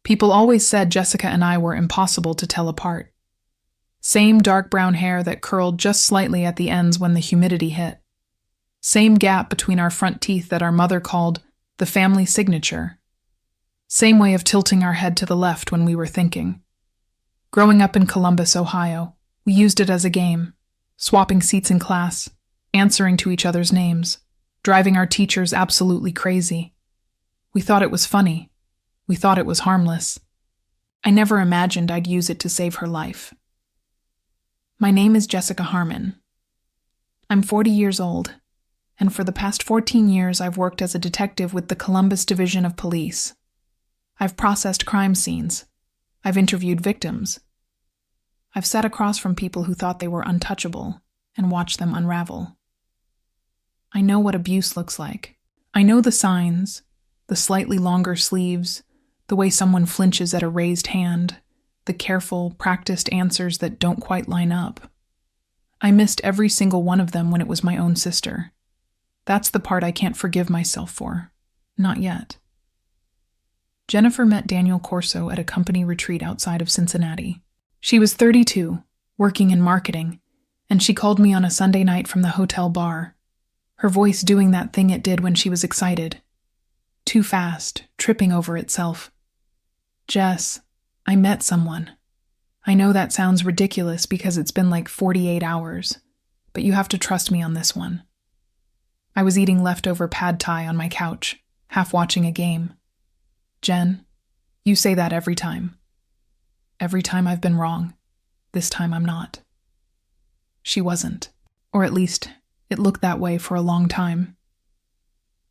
People always said Jessica and I were impossible to tell apart. Same dark brown hair that curled just slightly at the ends when the humidity hit. Same gap between our front teeth that our mother called the family signature. Same way of tilting our head to the left when we were thinking. Growing up in Columbus, Ohio, we used it as a game, swapping seats in class, answering to each other's names, driving our teachers absolutely crazy. We thought it was funny. We thought it was harmless. I never imagined I'd use it to save her life. My name is Jessica Harmon. I'm 40 years old, and for the past 14 years I've worked as a detective with the Columbus Division of Police. I've processed crime scenes. I've interviewed victims. I've sat across from people who thought they were untouchable and watched them unravel. I know what abuse looks like. I know the signs, the slightly longer sleeves, the way someone flinches at a raised hand, the careful, practiced answers that don't quite line up. I missed every single one of them when it was my own sister. That's the part I can't forgive myself for. Not yet. Jennifer met Daniel Corso at a company retreat outside of Cincinnati. She was 32, working in marketing, and she called me on a Sunday night from the hotel bar, her voice doing that thing it did when she was excited. Too fast, tripping over itself. Jess, I met someone. I know that sounds ridiculous because it's been like 48 hours, but you have to trust me on this one. I was eating leftover pad thai on my couch, half watching a game. Jen, you say that every time. Every time I've been wrong. This time I'm not. She wasn't, or at least it looked that way for a long time.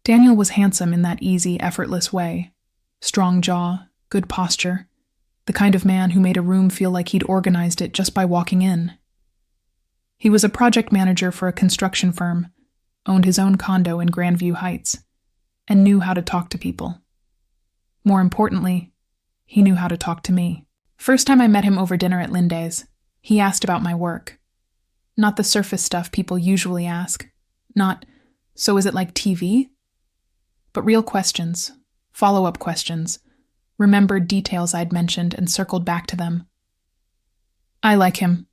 Daniel was handsome in that easy, effortless way. Strong jaw, good posture, the kind of man who made a room feel like he'd organized it just by walking in. He was a project manager for a construction firm, owned his own condo in Grandview Heights, and knew how to talk to people. More importantly, he knew how to talk to me. First time I met him over dinner at Linde's, he asked about my work. Not the surface stuff people usually ask. Not, so is it like TV? But real questions, follow-up questions, remembered details I'd mentioned and circled back to them. I like him,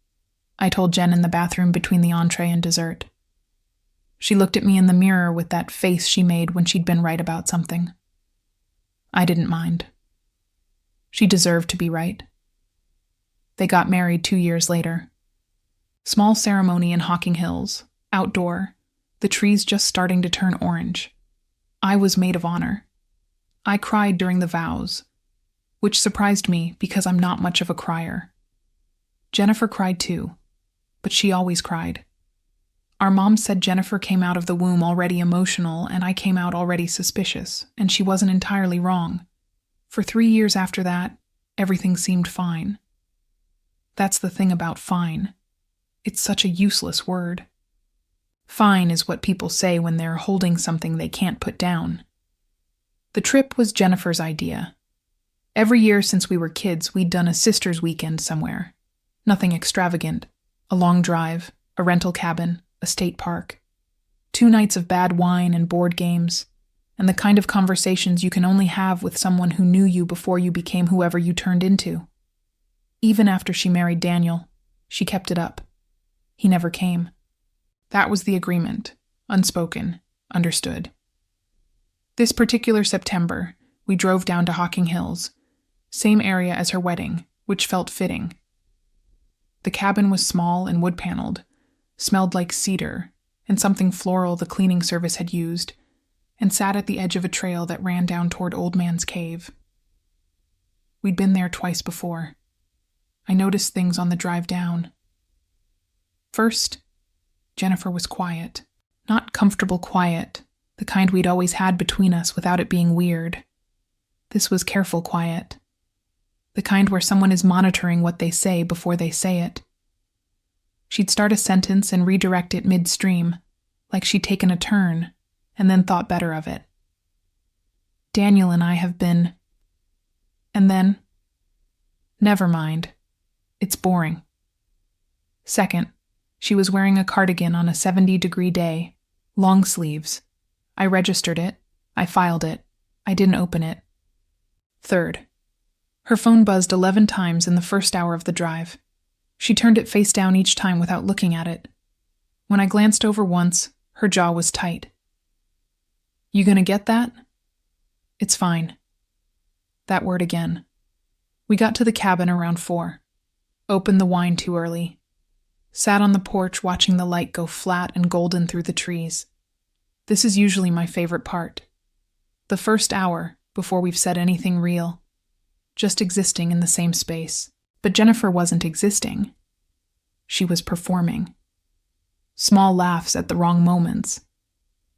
I told Jen in the bathroom between the entree and dessert. She looked at me in the mirror with that face she made when she'd been right about something. I didn't mind. She deserved to be right. They got married 2 years later. Small ceremony in Hocking Hills, outdoor, the trees just starting to turn orange. I was maid of honor. I cried during the vows, which surprised me because I'm not much of a crier. Jennifer cried too, but she always cried. Our mom said Jennifer came out of the womb already emotional and I came out already suspicious, and she wasn't entirely wrong. For 3 years after that, everything seemed fine. That's the thing about fine. It's such a useless word. Fine is what people say when they're holding something they can't put down. The trip was Jennifer's idea. Every year since we were kids, we'd done a sister's weekend somewhere. Nothing extravagant. A long drive, a rental cabin, a state park. 2 nights of bad wine and board games, and the kind of conversations you can only have with someone who knew you before you became whoever you turned into. Even after she married Daniel, she kept it up. He never came. That was the agreement. Unspoken. Understood. This particular September, we drove down to Hocking Hills, same area as her wedding, which felt fitting. The cabin was small and wood-paneled, smelled like cedar and something floral the cleaning service had used, and sat at the edge of a trail that ran down toward Old Man's Cave. We'd been there twice before. I noticed things on the drive down. First, Jennifer was quiet. Not comfortable quiet, the kind we'd always had between us without it being weird. This was careful quiet. The kind where someone is monitoring what they say before they say it. She'd start a sentence and redirect it midstream, like she'd taken a turn, and then thought better of it. Daniel and I have been... And then... Never mind. It's boring. Second, she was wearing a cardigan on a 70-degree day, long sleeves. I registered it. I filed it. I didn't open it. Third, Her phone buzzed 11 times in the first hour of the drive. She turned it face down each time without looking at it. When I glanced over once, her jaw was tight. "You gonna get that?" "It's fine." That word again. We got to the cabin around 4. Opened the wine too early. Sat on the porch watching the light go flat and golden through the trees. This is usually my favorite part. The first hour, before we've said anything real. Just existing in the same space. But Jennifer wasn't existing. She was performing. Small laughs at the wrong moments.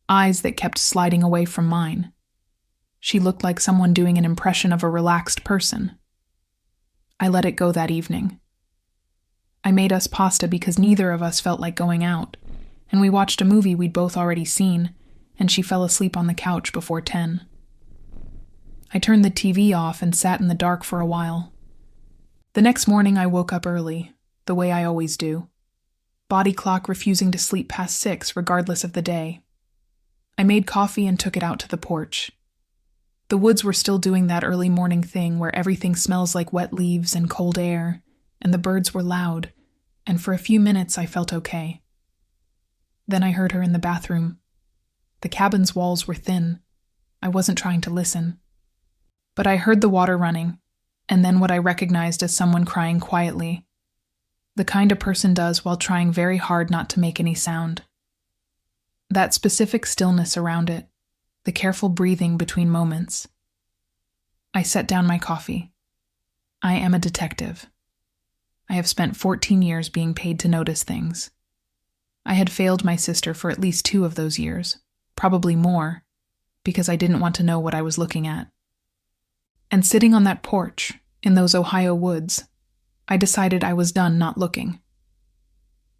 Eyes that kept sliding away from mine. She looked like someone doing an impression of a relaxed person. I let it go that evening. I made us pasta because neither of us felt like going out, and we watched a movie we'd both already seen, and she fell asleep on the couch before 10. I turned the TV off and sat in the dark for a while. The next morning I woke up early, the way I always do. Body clock refusing to sleep past 6 regardless of the day. I made coffee and took it out to the porch. The woods were still doing that early morning thing where everything smells like wet leaves and cold air, and the birds were loud, and for a few minutes I felt okay. Then I heard her in the bathroom. The cabin's walls were thin. I wasn't trying to listen. But I heard the water running, and then what I recognized as someone crying quietly. The kind a person does while trying very hard not to make any sound. That specific stillness around it, the careful breathing between moments. I set down my coffee. I am a detective. I have spent 14 years being paid to notice things. I had failed my sister for at least 2 of those years, probably more, because I didn't want to know what I was looking at. And sitting on that porch, in those Ohio woods, I decided I was done not looking.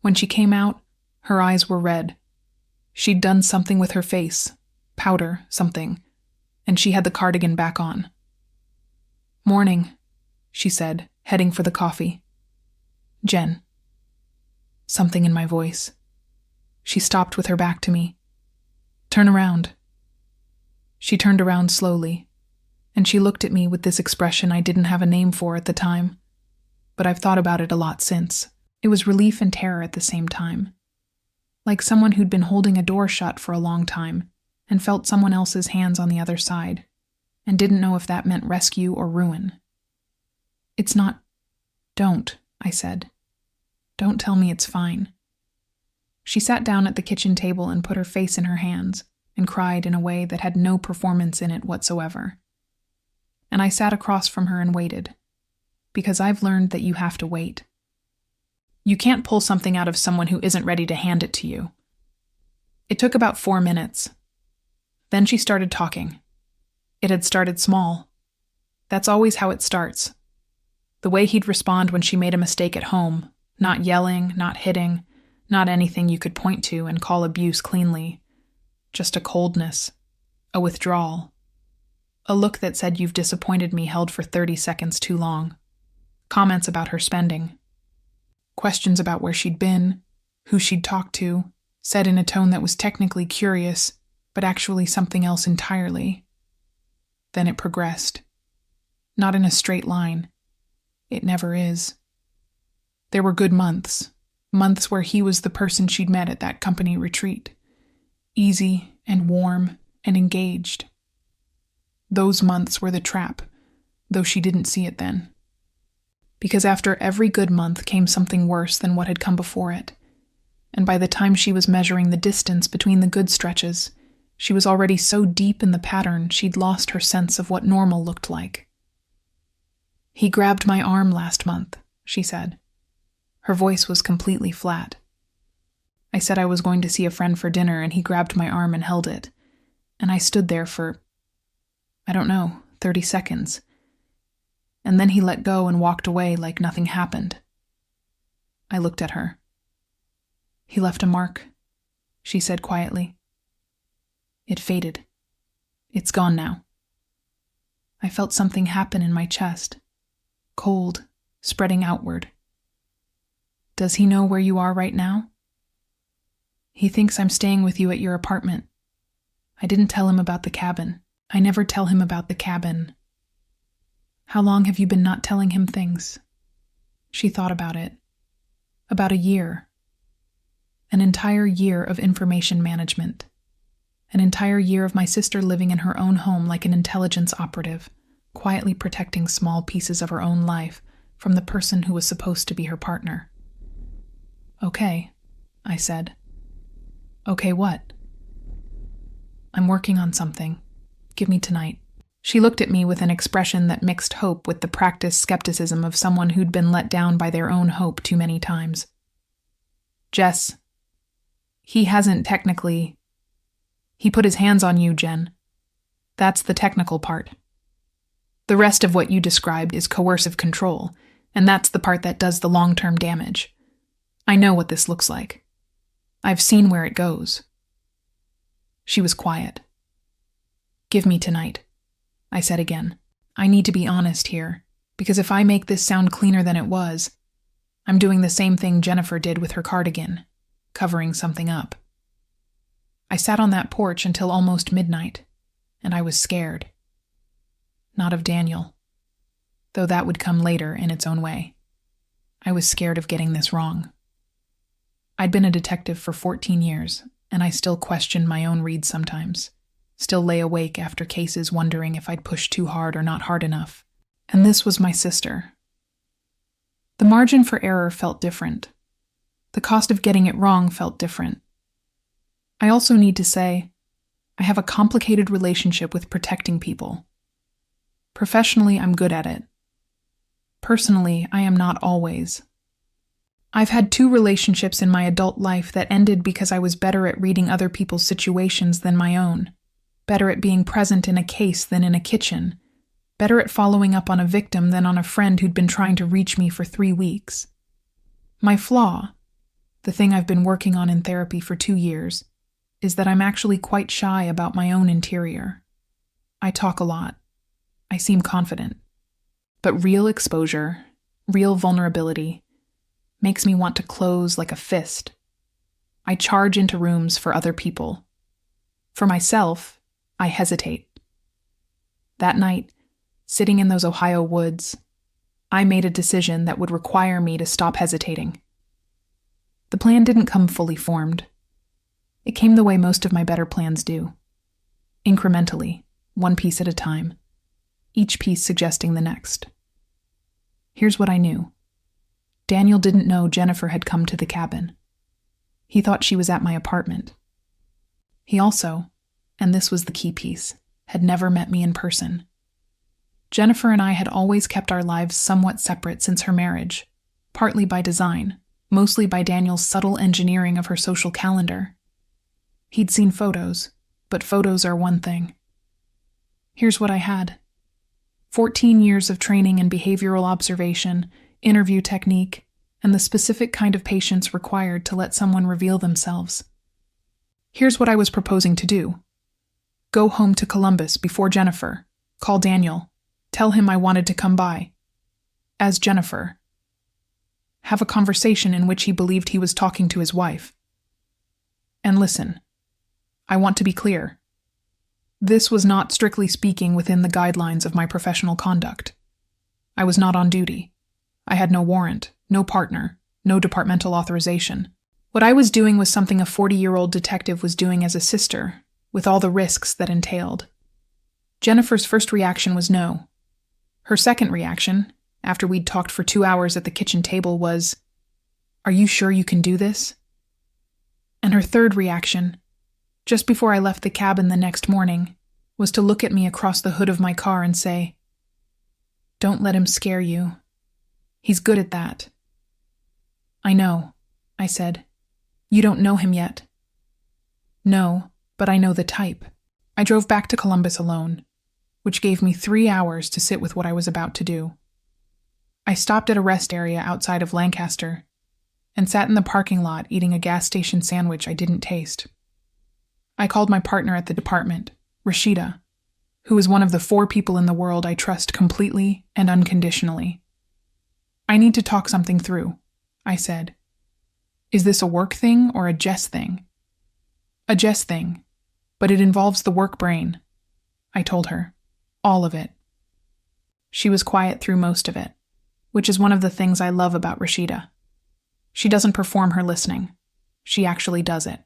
When she came out, her eyes were red. She'd done something with her face, powder, something, and she had the cardigan back on. "Morning," she said, heading for the coffee. "Jen." Something in my voice. She stopped with her back to me. "Turn around." She turned around slowly, and she looked at me with this expression I didn't have a name for at the time, but I've thought about it a lot since. It was relief and terror at the same time. Like someone who'd been holding a door shut for a long time and felt someone else's hands on the other side, and didn't know if that meant rescue or ruin. "It's not—" "Don't," I said. "Don't tell me it's fine." She sat down at the kitchen table and put her face in her hands and cried in a way that had no performance in it whatsoever. And I sat across from her and waited, because I've learned that you have to wait. You can't pull something out of someone who isn't ready to hand it to you. It took about 4 minutes. Then she started talking. It had started small. That's always how it starts. The way he'd respond when she made a mistake at home, not yelling, not hitting, not anything you could point to and call abuse cleanly. Just a coldness, a withdrawal. A look that said you've disappointed me held for 30 seconds too long. Comments about her spending. Questions about where she'd been, who she'd talked to, said in a tone that was technically curious, but actually something else entirely. Then it progressed. Not in a straight line. It never is. There were good months where he was the person she'd met at that company retreat. Easy and warm and engaged. Those months were the trap, though she didn't see it then. Because after every good month came something worse than what had come before it, and by the time she was measuring the distance between the good stretches, she was already so deep in the pattern she'd lost her sense of what normal looked like. "He grabbed my arm last month," she said. Her voice was completely flat. I said I was going to see a friend for dinner, and he grabbed my arm and held it, and I stood there for, 30 seconds. And then he let go and walked away like nothing happened. I looked at her. "He left a mark," she said quietly. "It faded. It's gone now." I felt something happen in my chest. Cold, spreading outward. "Does he know where you are right now?" "He thinks I'm staying with you at your apartment. I didn't tell him about the cabin. I never tell him about the cabin." How long have you been not telling him things? She thought about it. About a year. An entire year of information management. An entire year of my sister living in her own home like an intelligence operative, quietly protecting small pieces of her own life from the person who was supposed to be her partner. Okay, I said. Okay, what? I'm working on something. Give me tonight. She looked at me with an expression that mixed hope with the practiced skepticism of someone who'd been let down by their own hope too many times. Jess, he hasn't technically... He put his hands on you, Jen. That's the technical part. The rest of what you described is coercive control, and that's the part that does the long-term damage. I know what this looks like. I've seen where it goes. She was quiet. Give me tonight, I said again. I need to be honest here, because if I make this sound cleaner than it was, I'm doing the same thing Jennifer did with her cardigan, covering something up. I sat on that porch until almost midnight, and I was scared. Not of Daniel, though that would come later in its own way. I was scared of getting this wrong. I'd been a detective for 14 years, and I still questioned my own reads sometimes, still lay awake after cases wondering if I'd pushed too hard or not hard enough. And this was my sister. The margin for error felt different. The cost of getting it wrong felt different. I also need to say, I have a complicated relationship with protecting people. Professionally, I'm good at it. Personally, I am not always. I've had 2 relationships in my adult life that ended because I was better at reading other people's situations than my own, better at being present in a case than in a kitchen, better at following up on a victim than on a friend who'd been trying to reach me for 3 weeks. My flaw, the thing I've been working on in therapy for 2 years, is that I'm actually quite shy about my own interior. I talk a lot. I seem confident. But real exposure, real vulnerability, makes me want to close like a fist. I charge into rooms for other people. For myself, I hesitate. That night, sitting in those Ohio woods, I made a decision that would require me to stop hesitating. The plan didn't come fully formed. It came the way most of my better plans do. Incrementally, one piece at a time, each piece suggesting the next. Here's what I knew. Daniel didn't know Jennifer had come to the cabin. He thought she was at my apartment. He also, and this was the key piece, had never met me in person. Jennifer and I had always kept our lives somewhat separate since her marriage, partly by design, mostly by Daniel's subtle engineering of her social calendar. He'd seen photos, but photos are one thing. Here's what I had. 14 years of training in behavioral observation, interview technique, and the specific kind of patience required to let someone reveal themselves. Here's what I was proposing to do. Go home to Columbus before Jennifer, call Daniel, tell him I wanted to come by. As Jennifer. Have a conversation in which he believed he was talking to his wife. And listen. I want to be clear. This was not strictly speaking within the guidelines of my professional conduct. I was not on duty. I had no warrant, no partner, no departmental authorization. What I was doing was something a 40-year-old detective was doing as a sister, with all the risks that entailed. Jennifer's first reaction was no. Her second reaction, after we'd talked for 2 hours at the kitchen table, was, "Are you sure you can do this?" And her third reaction, just before I left the cabin the next morning, was to look at me across the hood of my car and say, "Don't let him scare you. He's good at that." "I know," I said. "You don't know him yet." "No, but I know the type." I drove back to Columbus alone, which gave me 3 hours to sit with what I was about to do. I stopped at a rest area outside of Lancaster and sat in the parking lot eating a gas station sandwich I didn't taste. I called my partner at the department, Rashida, who is one of the 4 people in the world I trust completely and unconditionally. "I need to talk something through," I said. "Is this a work thing or a Jess thing?" "A Jess thing, but it involves the work brain," I told her. "All of it." She was quiet through most of it, which is one of the things I love about Rashida. She doesn't perform her listening. She actually does it.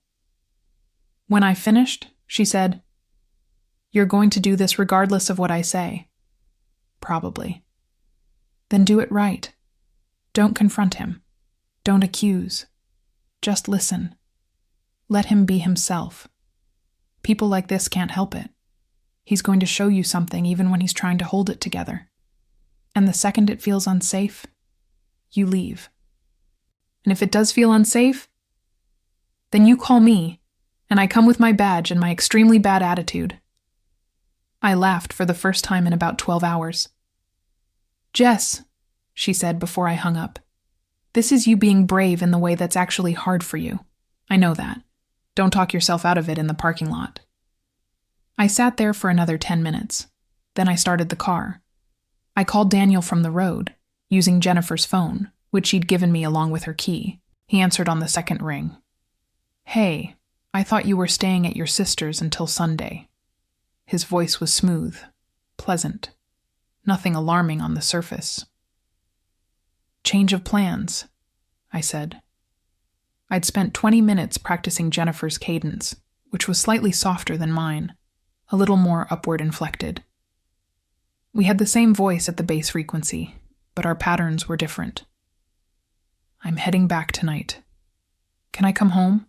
When I finished, she said, "You're going to do this regardless of what I say." "Probably." "Then do it right. Don't confront him. Don't accuse. Just listen. Let him be himself. People like this can't help it. He's going to show you something even when he's trying to hold it together. And the second it feels unsafe, you leave. And if it does feel unsafe, then you call me, and I come with my badge and my extremely bad attitude." I laughed for the first time in about 12 hours. "Jess," she said before I hung up, "this is you being brave in the way that's actually hard for you. I know that. Don't talk yourself out of it in the parking lot." I sat there for another 10 minutes. Then I started the car. I called Daniel from the road, using Jennifer's phone, which she'd given me along with her key. He answered on the second ring. "Hey, I thought you were staying at your sister's until Sunday." His voice was smooth, pleasant, nothing alarming on the surface. "Change of plans," I said. I'd spent 20 minutes practicing Jennifer's cadence, which was slightly softer than mine, a little more upward inflected. We had the same voice at the bass frequency, but our patterns were different. "I'm heading back tonight. Can I come home?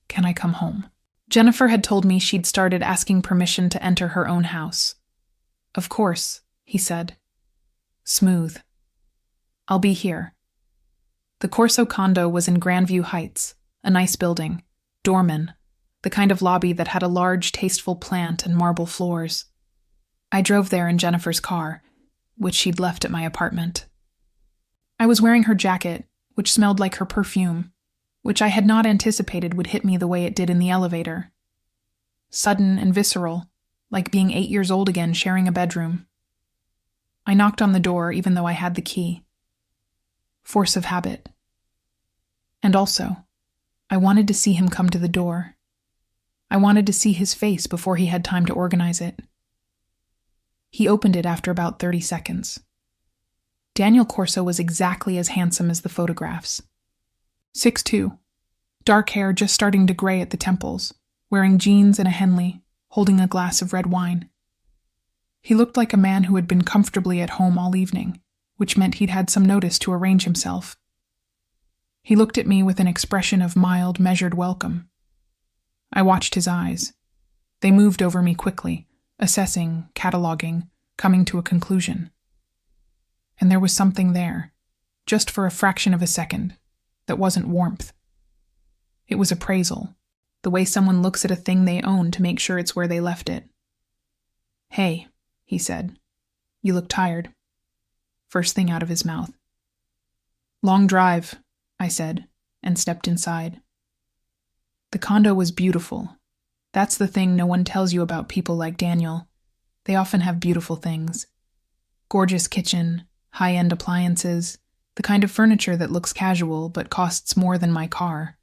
Can I come home?" Jennifer had told me she'd started asking permission to enter her own house. "Of course," he said. Smooth. "I'll be here." The Corso condo was in Grandview Heights, a nice building, doorman, the kind of lobby that had a large, tasteful plant and marble floors. I drove there in Jennifer's car, which she'd left at my apartment. I was wearing her jacket, which smelled like her perfume, which I had not anticipated would hit me the way it did in the elevator. Sudden and visceral, like being 8 years old again sharing a bedroom. I knocked on the door even though I had the key. Force of habit. And also, I wanted to see him come to the door. I wanted to see his face before he had time to organize it. He opened it after about 30 seconds. Daniel Corso was exactly as handsome as the photographs. 6'2", dark hair just starting to gray at the temples, wearing jeans and a Henley, holding a glass of red wine. He looked like a man who had been comfortably at home all evening, which meant he'd had some notice to arrange himself. He looked at me with an expression of mild, measured welcome. I watched his eyes. They moved over me quickly, assessing, cataloging, coming to a conclusion. And there was something there, just for a fraction of a second, that wasn't warmth. It was appraisal, the way someone looks at a thing they own to make sure it's where they left it. "Hey," he said, "you look tired." First thing out of his mouth. "Long drive," I said, and stepped inside. The condo was beautiful. That's the thing no one tells you about people like Daniel. They often have beautiful things. Gorgeous kitchen, high-end appliances, the kind of furniture that looks casual but costs more than my car.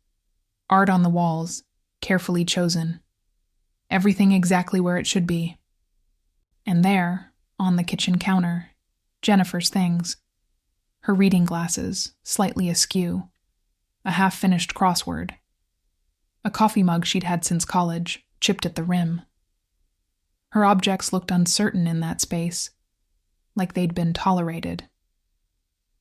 Art on the walls, carefully chosen. Everything exactly where it should be. And there, on the kitchen counter, Jennifer's things. Her reading glasses, slightly askew. A half-finished crossword. A coffee mug she'd had since college, chipped at the rim. Her objects looked uncertain in that space, like they'd been tolerated.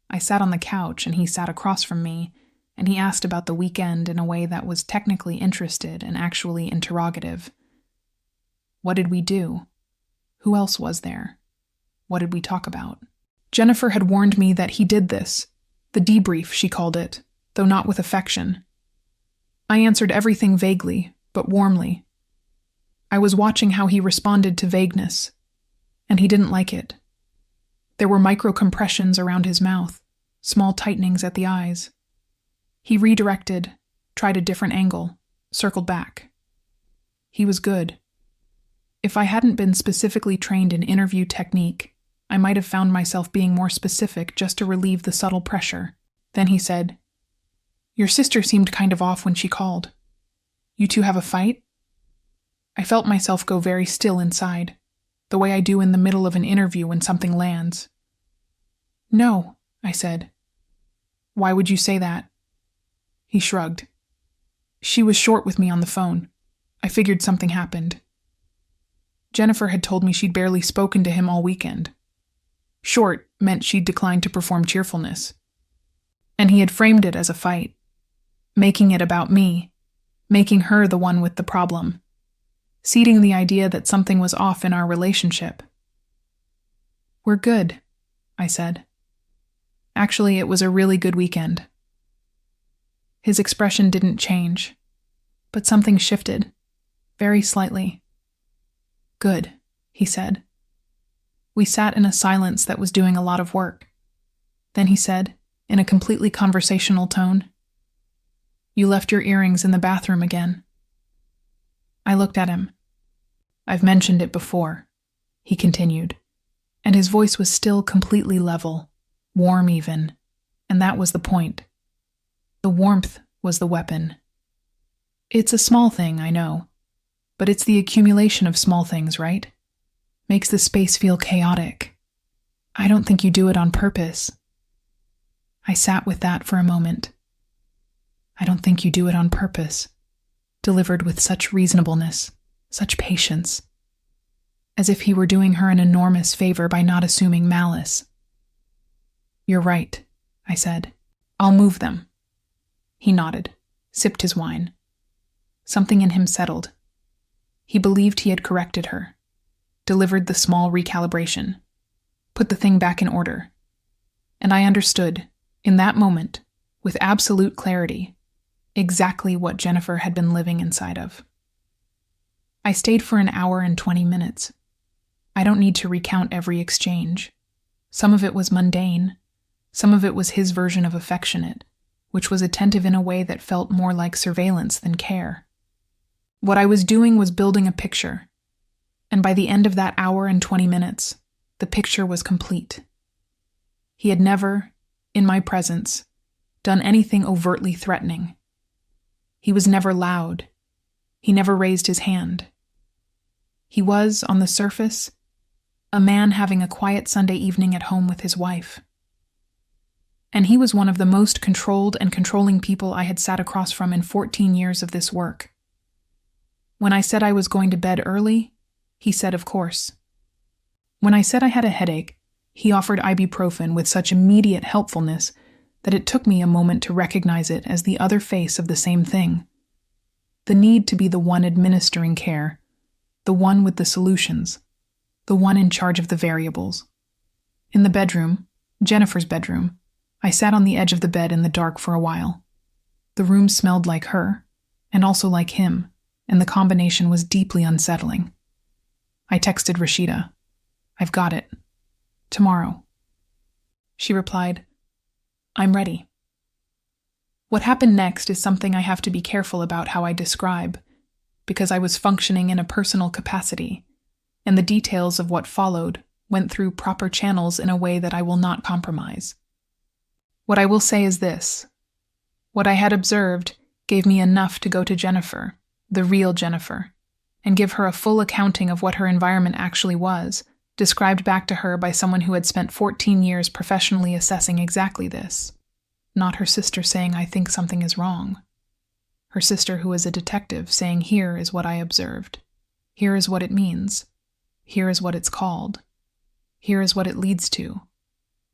I sat on the couch and he sat across from me, and he asked about the weekend in a way that was technically interested and actually interrogative. What did we do? Who else was there? What did we talk about? Jennifer had warned me that he did this, the debrief, she called it, though not with affection. I answered everything vaguely, but warmly. I was watching how he responded to vagueness, and he didn't like it. There were micro-compressions around his mouth, small tightenings at the eyes. He redirected, tried a different angle, circled back. He was good. If I hadn't been specifically trained in interview technique, I might have found myself being more specific just to relieve the subtle pressure. Then he said, "Your sister seemed kind of off when she called. You two have a fight?" I felt myself go very still inside. the way I do in the middle of an interview when something lands. No, I said. Why would you say that? He shrugged. She was short with me on the phone. I figured something happened. Jennifer had told me she'd barely spoken to him all weekend. Short meant she'd declined to perform cheerfulness. And he had framed it as a fight, making it about me, making her the one with the problem, seeding the idea that something was off in our relationship. We're good, I said. Actually, it was a really good weekend. His expression didn't change, but something shifted, very slightly. Good, he said. We sat in a silence that was doing a lot of work. Then he said, in a completely conversational tone, You left your earrings in the bathroom again. I looked at him. I've mentioned it before, he continued, and his voice was still completely level, warm even, and that was the point. The warmth was the weapon. It's a small thing, I know, but it's the accumulation of small things, right? Makes the space feel chaotic. I don't think you do it on purpose. I sat with that for a moment. I don't think you do it on purpose, delivered with such reasonableness, such patience, as if he were doing her an enormous favor by not assuming malice. You're right, I said. I'll move them. He nodded, sipped his wine. Something in him settled. He believed he had corrected her, delivered the small recalibration, put the thing back in order. And I understood, in that moment, with absolute clarity, exactly what Jennifer had been living inside of. I stayed for an hour and 20 minutes. I don't need to recount every exchange. Some of it was mundane. Some of it was his version of affectionate, which was attentive in a way that felt more like surveillance than care. What I was doing was building a picture, and by the end of that hour and 20 minutes, the picture was complete. He had never, in my presence, done anything overtly threatening. He was never loud. He never raised his hand. He was, on the surface, a man having a quiet Sunday evening at home with his wife. And he was one of the most controlled and controlling people I had sat across from in 14 years of this work. When I said I was going to bed early, he said of course. When I said I had a headache, he offered ibuprofen with such immediate helpfulness that it took me a moment to recognize it as the other face of the same thing. The need to be the one administering care, the one with the solutions, the one in charge of the variables. In the bedroom, Jennifer's bedroom, I sat on the edge of the bed in the dark for a while. The room smelled like her, and also like him, and the combination was deeply unsettling. I texted Rashida, I've got it. Tomorrow. She replied, I'm ready. What happened next is something I have to be careful about how I describe, because I was functioning in a personal capacity, and the details of what followed went through proper channels in a way that I will not compromise. What I will say is this. What I had observed gave me enough to go to Jennifer, the real Jennifer, and give her a full accounting of what her environment actually was, described back to her by someone who had spent 14 years professionally assessing exactly this. Not her sister saying, I think something is wrong. Her sister who is a detective saying, here is what I observed. Here is what it means. Here is what it's called. Here is what it leads to.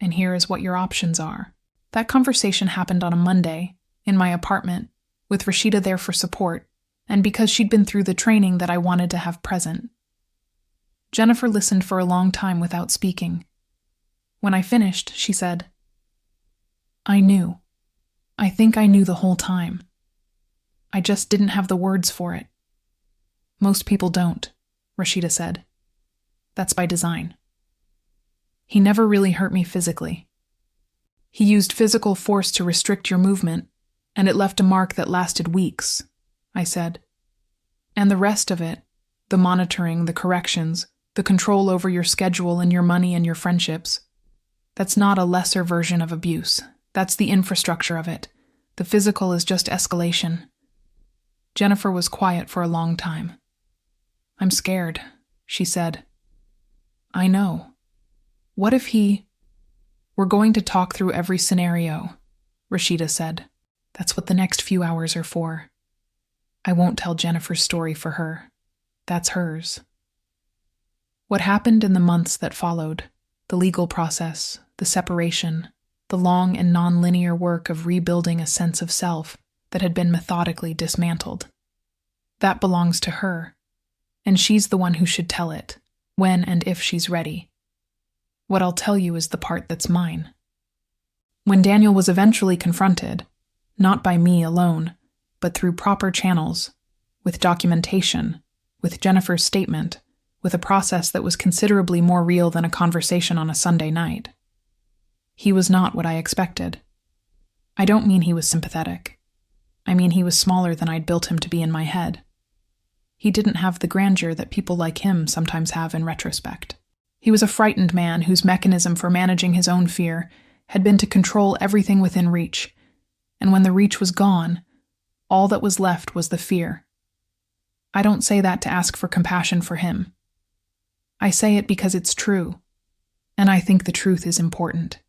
And here is what your options are. That conversation happened on a Monday, in my apartment, with Rashida there for support, and because she'd been through the training that I wanted to have present. Jennifer listened for a long time without speaking. When I finished, she said, I knew. I think I knew the whole time. I just didn't have the words for it. Most people don't, Rashida said. That's by design. He never really hurt me physically. He used physical force to restrict your movement, and it left a mark that lasted weeks, I said. And the rest of it, the monitoring, the corrections, the control over your schedule and your money and your friendships, that's not a lesser version of abuse. That's the infrastructure of it. The physical is just escalation. Jennifer was quiet for a long time. I'm scared, she said. I know. What if he... We're going to talk through every scenario, Rashida said. That's what the next few hours are for. I won't tell Jennifer's story for her. That's hers. What happened in the months that followed, the legal process, the separation, the long and non-linear work of rebuilding a sense of self that had been methodically dismantled. That belongs to her, and she's the one who should tell it, when and if she's ready. What I'll tell you is the part that's mine. When Daniel was eventually confronted, not by me alone, but through proper channels, with documentation, with Jennifer's statement, with a process that was considerably more real than a conversation on a Sunday night. He was not what I expected. I don't mean he was sympathetic. I mean he was smaller than I'd built him to be in my head. He didn't have the grandeur that people like him sometimes have in retrospect. He was a frightened man whose mechanism for managing his own fear had been to control everything within reach, and when the reach was gone, all that was left was the fear. I don't say that to ask for compassion for him. I say it because it's true, and I think the truth is important.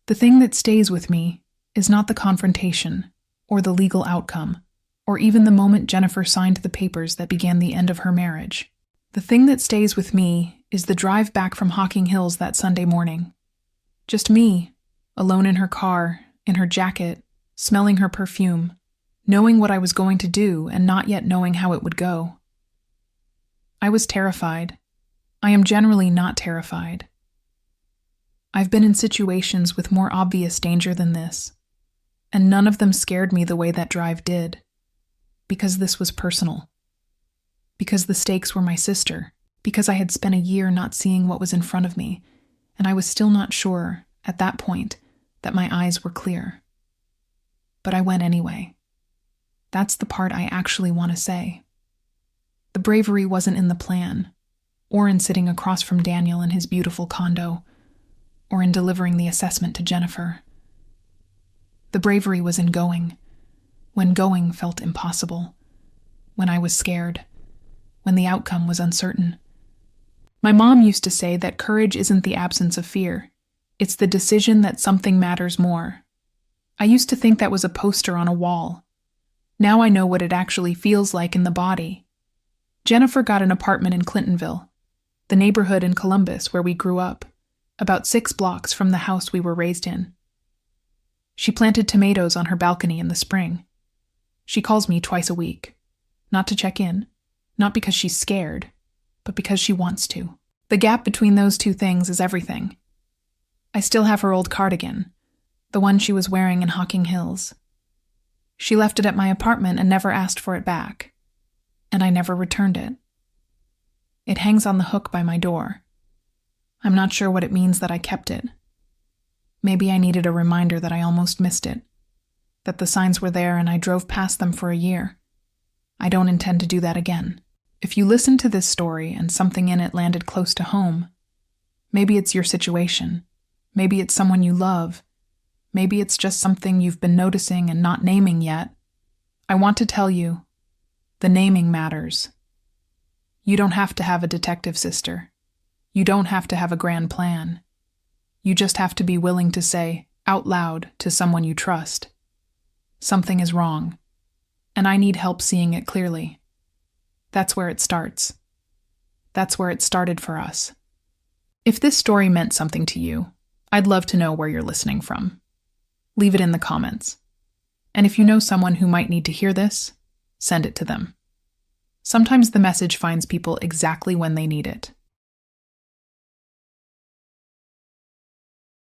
The thing that stays with me is not the confrontation, or the legal outcome, or even the moment Jennifer signed the papers that began the end of her marriage. The thing that stays with me is the drive back from Hocking Hills that Sunday morning. Just me, alone in her car, in her jacket, smelling her perfume, knowing what I was going to do and not yet knowing how it would go. I was terrified. I am generally not terrified. I've been in situations with more obvious danger than this, and none of them scared me the way that drive did, because this was personal. Because the stakes were my sister, because I had spent a year not seeing what was in front of me, and I was still not sure, at that point, that my eyes were clear. But I went anyway. That's the part I actually want to say. The bravery wasn't in the plan, or in sitting across from Daniel in his beautiful condo, or in delivering the assessment to Jennifer. The bravery was in going, when going felt impossible, when I was scared, when the outcome was uncertain. My mom used to say that courage isn't the absence of fear, it's the decision that something matters more. I used to think that was a poster on a wall. Now I know what it actually feels like in the body. Jennifer got an apartment in Clintonville, the neighborhood in Columbus where we grew up, about 6 blocks from the house we were raised in. She planted tomatoes on her balcony in the spring. She calls me twice a week, not to check in, not because she's scared, but because she wants to. The gap between those two things is everything. I still have her old cardigan, the one she was wearing in Hocking Hills. She left it at my apartment and never asked for it back, and I never returned it. It hangs on the hook by my door. I'm not sure what it means that I kept it. Maybe I needed a reminder that I almost missed it, that the signs were there and I drove past them for a year. I don't intend to do that again. If you listen to this story and something in it landed close to home, maybe it's your situation, maybe it's someone you love, maybe it's just something you've been noticing and not naming yet, I want to tell you, the naming matters. You don't have to have a detective sister. You don't have to have a grand plan. You just have to be willing to say, out loud, to someone you trust, something is wrong, and I need help seeing it clearly. That's where it starts. That's where it started for us. If this story meant something to you, I'd love to know where you're listening from. Leave it in the comments. And if you know someone who might need to hear this, send it to them. Sometimes the message finds people exactly when they need it.